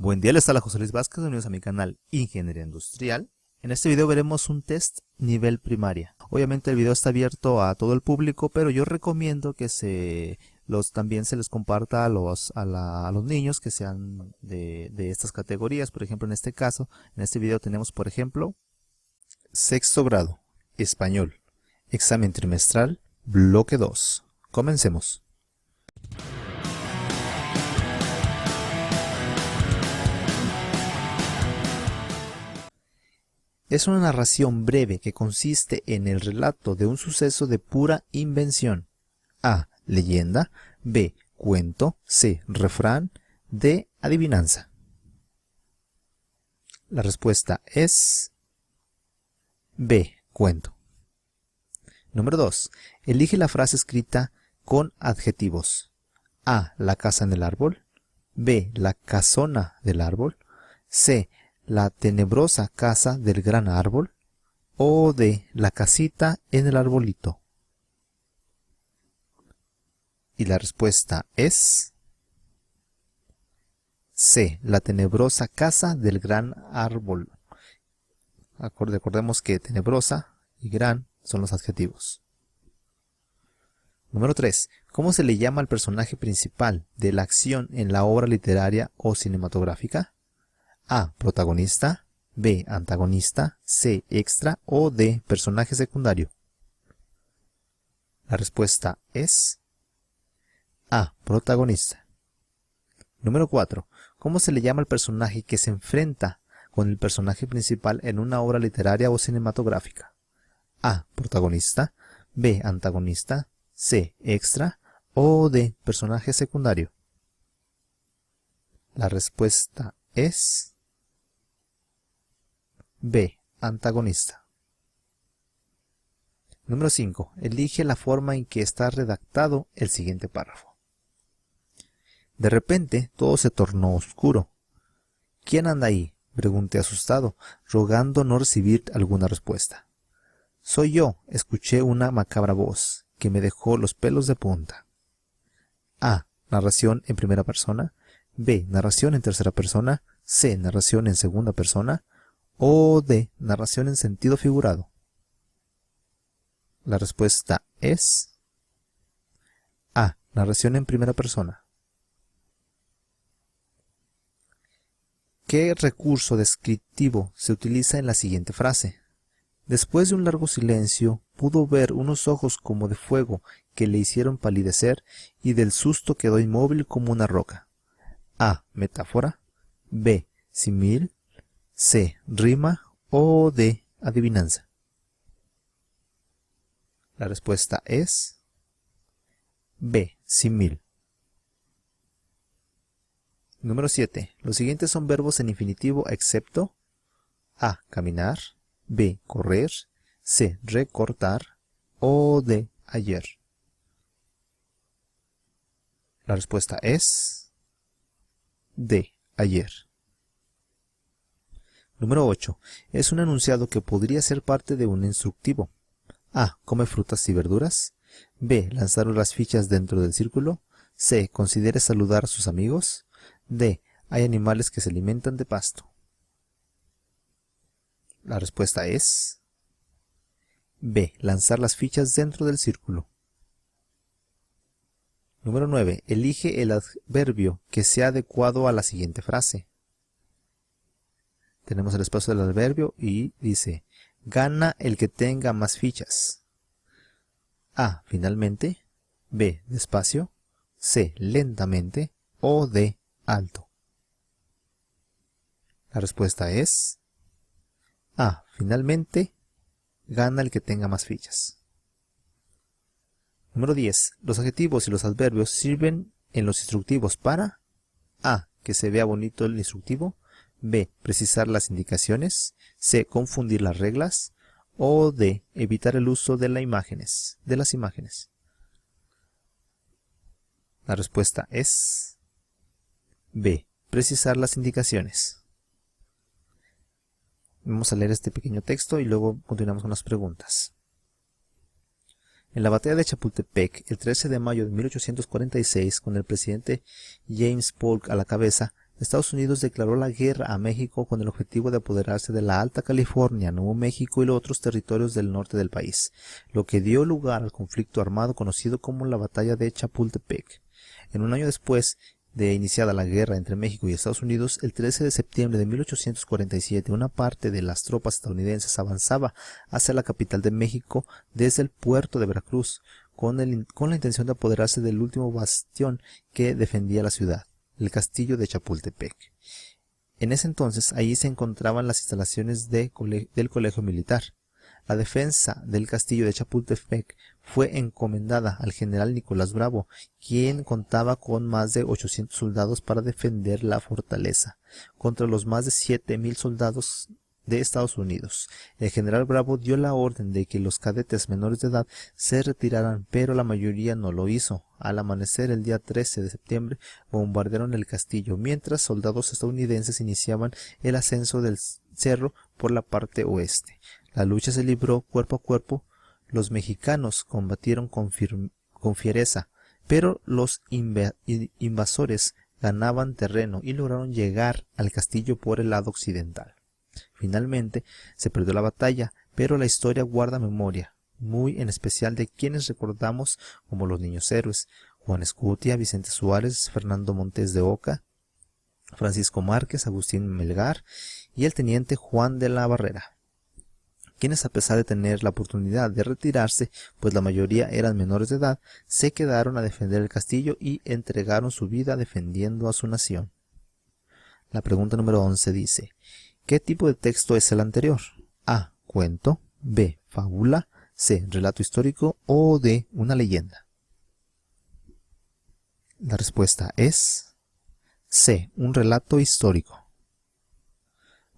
Buen día, les habla José Luis Vázquez, bienvenidos a mi canal Ingeniería Industrial. En este video veremos un test nivel primaria. Obviamente el video está abierto a todo el público, pero yo recomiendo que también se les comparta a los niños que sean de estas categorías. Por ejemplo, en este caso, en este video tenemos, por ejemplo, sexto grado, español, examen trimestral, bloque 2. Comencemos. Es una narración breve que consiste en el relato de un suceso de pura invención. A. Leyenda. B. Cuento. C. Refrán. D. Adivinanza. La respuesta es B. Cuento. Número 2. Elige la frase escrita con adjetivos. A. La casa en el árbol. B. La casona del árbol. C. La tenebrosa casa del gran árbol. O D. La casita en el arbolito. Y la respuesta es C. La tenebrosa casa del gran árbol. Recordemos que tenebrosa y gran son los adjetivos. Número 3. ¿Cómo se le llama al personaje principal de la acción en la obra literaria o cinematográfica? A. Protagonista. B. Antagonista. C. Extra. O D. Personaje secundario. La respuesta es A. Protagonista. Número 4. ¿Cómo se le llama al personaje que se enfrenta con el personaje principal en una obra literaria o cinematográfica? A. Protagonista. B. Antagonista. C. Extra. O D. Personaje secundario. La respuesta es B. Antagonista. Número 5. Elige la forma en que está redactado el siguiente párrafo. De repente todo se tornó oscuro. ¿Quién anda ahí?, pregunté asustado, rogando no recibir alguna respuesta. Soy yo, escuché una macabra voz que me dejó los pelos de punta. A. Narración en primera persona. B. Narración en tercera persona. C. Narración en segunda persona. O D. Narración en sentido figurado. La respuesta es A. Narración en primera persona. ¿Qué recurso descriptivo se utiliza en la siguiente frase? Después de un largo silencio, pudo ver unos ojos como de fuego que le hicieron palidecer y del susto quedó inmóvil como una roca. A. Metáfora. B. Símil. C. Rima. O D. Adivinanza. La respuesta es B. Símil. Número 7. Los siguientes son verbos en infinitivo excepto A. Caminar. B. Correr. C. Recortar. O D. Ayer. La respuesta es D. Ayer. Número 8. Es un enunciado que podría ser parte de un instructivo. A. Come frutas y verduras. B. Lanzar las fichas dentro del círculo. C. Considere saludar a sus amigos. D. Hay animales que se alimentan de pasto. La respuesta es B. Lanzar las fichas dentro del círculo. Número 9. Elige el adverbio que sea adecuado a la siguiente frase. Tenemos el espacio del adverbio y dice: gana el que tenga más fichas. A. Finalmente. B. Despacio. C. Lentamente. O D. Alto. La respuesta es A. Finalmente. Gana el que tenga más fichas. Número 10. Los adjetivos y los adverbios sirven en los instructivos para A. Que se vea bonito el instructivo. B. Precisar las indicaciones. C. Confundir las reglas. O D. Evitar el uso de las imágenes. La respuesta es B. Precisar las indicaciones. Vamos a leer este pequeño texto y luego continuamos con las preguntas. En la batalla de Chapultepec, el 13 de mayo de 1846, con el presidente James Polk a la cabeza, Estados Unidos declaró la guerra a México con el objetivo de apoderarse de la Alta California, Nuevo México y los otros territorios del norte del país, lo que dio lugar al conflicto armado conocido como la Batalla de Chapultepec. En un año después de iniciada la guerra entre México y Estados Unidos, el 13 de septiembre de 1847, una parte de las tropas estadounidenses avanzaba hacia la capital de México desde el puerto de Veracruz, con la intención de apoderarse del último bastión que defendía la ciudad, el castillo de Chapultepec. En ese entonces, allí se encontraban las instalaciones del colegio militar. La defensa del castillo de Chapultepec fue encomendada al general Nicolás Bravo, quien contaba con más de 800 soldados para defender la fortaleza, contra los más de 7,000 soldados de Estados Unidos. El general Bravo dio la orden de que los cadetes menores de edad se retiraran, pero la mayoría no lo hizo. Al amanecer el día 13 de septiembre bombardearon el castillo, mientras soldados estadounidenses iniciaban el ascenso del cerro por la parte oeste. La lucha se libró cuerpo a cuerpo. Los mexicanos combatieron con fiereza, pero los invasores ganaban terreno y lograron llegar al castillo por el lado occidental. Finalmente se perdió la batalla, pero la historia guarda memoria, muy en especial de quienes recordamos como los niños héroes: Juan Escutia, Vicente Suárez, Fernando Montes de Oca, Francisco Márquez, Agustín Melgar y el teniente Juan de la Barrera, quienes, a pesar de tener la oportunidad de retirarse, pues la mayoría eran menores de edad, se quedaron a defender el castillo y entregaron su vida defendiendo a su nación. La pregunta número 11 dice: ¿qué tipo de texto es el anterior? A. Cuento. B. Fábula. C. Relato histórico. O D. Una leyenda. La respuesta es C. Un relato histórico.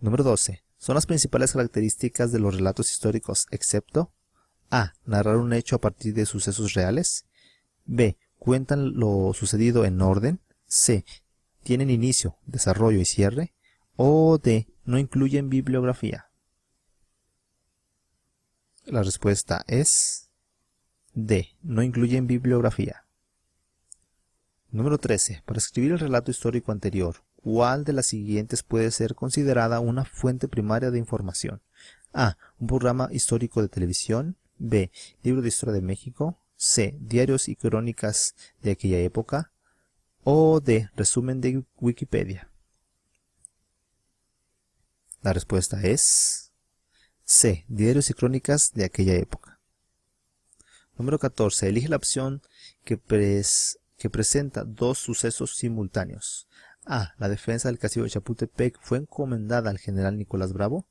Número 12. Son las principales características de los relatos históricos, excepto A. Narrar un hecho a partir de sucesos reales. B. Cuentan lo sucedido en orden. C. Tienen inicio, desarrollo y cierre. O D. No incluyen bibliografía. La respuesta es D. No incluyen bibliografía. Número 13. Para escribir el relato histórico anterior, ¿cuál de las siguientes puede ser considerada una fuente primaria de información? A. Un programa histórico de televisión. B. Libro de historia de México. C. Diarios y crónicas de aquella época. O D. Resumen de Wikipedia. La respuesta es C. Diarios y crónicas de aquella época. Número 14. Elige la opción que presenta dos sucesos simultáneos. A. La defensa del castillo de Chapultepec fue encomendada al general Nicolás Bravo.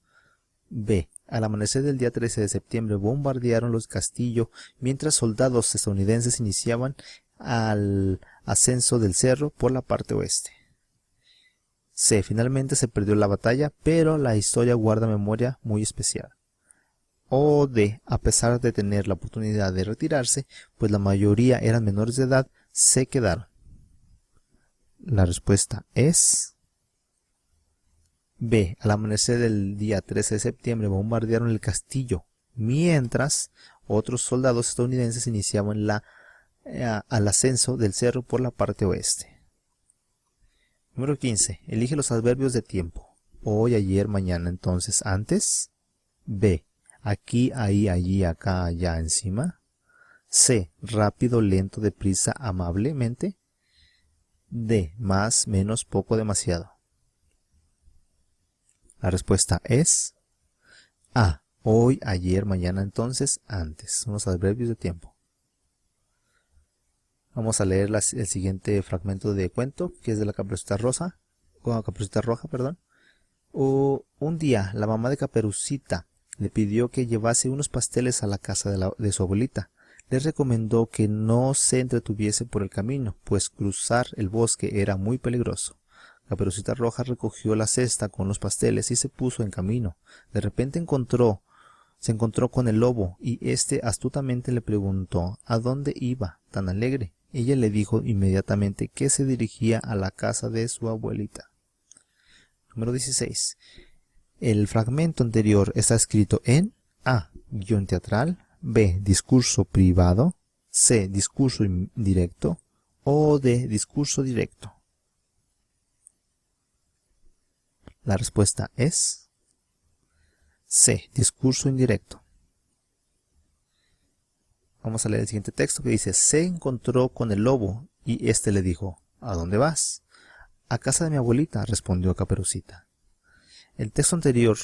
B. Al amanecer del día 13 de septiembre bombardearon los castillos mientras soldados estadounidenses iniciaban al ascenso del cerro por la parte oeste. C. Finalmente se perdió la batalla, pero la historia guarda memoria muy especial. O D. A pesar de tener la oportunidad de retirarse, pues la mayoría eran menores de edad, se quedaron. La respuesta es B. Al amanecer del día 13 de septiembre bombardearon el castillo, mientras otros soldados estadounidenses iniciaban al ascenso del cerro por la parte oeste. Número 15. Elige los adverbios de tiempo. Hoy, ayer, mañana, entonces, antes. B. Aquí, ahí, allí, acá, allá, encima. C. Rápido, lento, deprisa, amablemente. D. Más, menos, poco, demasiado. La respuesta es A. Hoy, ayer, mañana, entonces, antes. Son los adverbios de tiempo. Vamos a leer el siguiente fragmento de cuento, que es de la Caperucita Roja. Un día, la mamá de Caperucita le pidió que llevase unos pasteles a la casa de su abuelita. Le recomendó que no se entretuviese por el camino, pues cruzar el bosque era muy peligroso. Caperucita Roja recogió la cesta con los pasteles y se puso en camino. De repente se encontró con el lobo y éste astutamente le preguntó a dónde iba tan alegre. Ella le dijo inmediatamente que se dirigía a la casa de su abuelita. Número 16. El fragmento anterior está escrito en A. Guión teatral. B. Discurso privado. C. Discurso indirecto. O D. Discurso directo. La respuesta es C. Discurso indirecto. Vamos a leer el siguiente texto que dice: se encontró con el lobo y éste le dijo: ¿a dónde vas? A casa de mi abuelita, respondió Caperucita. El texto anterior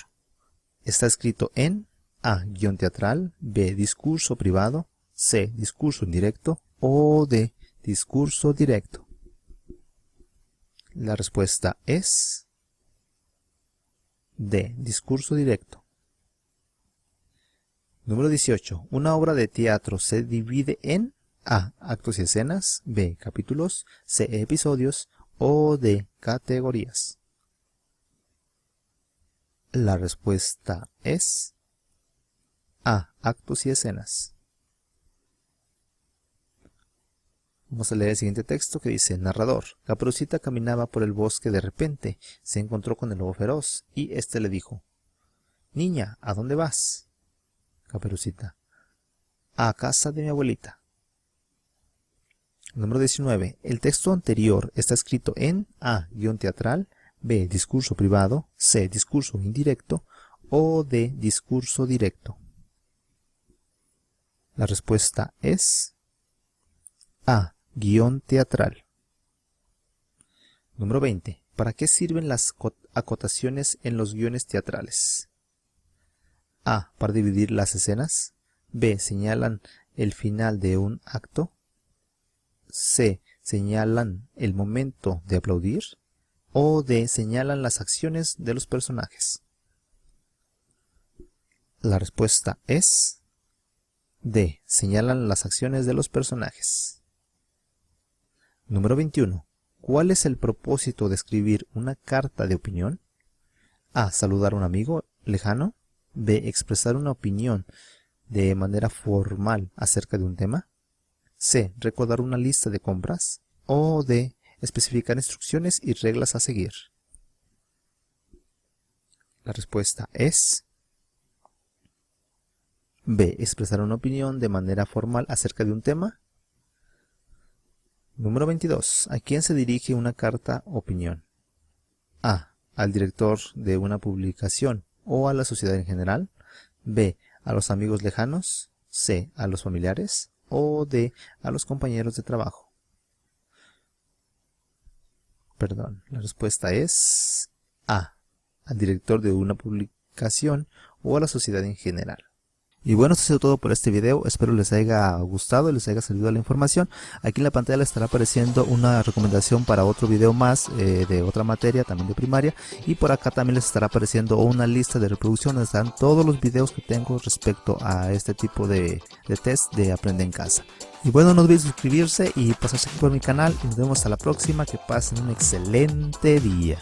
está escrito en A. Guión teatral, B. Discurso privado, C. Discurso indirecto o D. Discurso directo. La respuesta es D. Discurso directo. Número 18. Una obra de teatro se divide en A. Actos y escenas, B. Capítulos, C. Episodios o D. Categorías. La respuesta es A. Actos y escenas. Vamos a leer el siguiente texto que dice: narrador. Caperucita caminaba por el bosque. De repente se encontró con el lobo feroz y éste le dijo: niña, ¿a dónde vas? Caperucita: a casa de mi abuelita. Número 19. El texto anterior está escrito en A. Guión teatral, B. Discurso privado, C. Discurso indirecto o D. Discurso directo. La respuesta es A. Guión teatral. Número 20. ¿Para qué sirven las acotaciones en los guiones teatrales? A. Para dividir las escenas. B. Señalan el final de un acto. C. Señalan el momento de aplaudir. O D. Señalan las acciones de los personajes. La respuesta es D. Señalan las acciones de los personajes. Número 21. ¿Cuál es el propósito de escribir una carta de opinión? A. Saludar a un amigo lejano. B. Expresar una opinión de manera formal acerca de un tema. C. Recordar una lista de compras. O D. Especificar instrucciones y reglas a seguir. La respuesta es B. Expresar una opinión de manera formal acerca de un tema. Número 22. ¿A quién se dirige una carta opinión? A. Al director de una publicación o a la sociedad en general. B. A los amigos lejanos. C. A los familiares. O D. A los compañeros de trabajo. La respuesta es A. Al director de una publicación o a la sociedad en general. Y bueno, esto ha sido todo por este video. Espero les haya gustado, les haya servido la información. Aquí en la pantalla les estará apareciendo una recomendación para otro video más de otra materia, también de primaria. Y por acá también les estará apareciendo una lista de reproducción donde están todos los videos que tengo respecto a este tipo de test de Aprende en Casa. Y bueno, no olviden suscribirse y pasarse aquí por mi canal. Y nos vemos hasta la próxima. Que pasen un excelente día.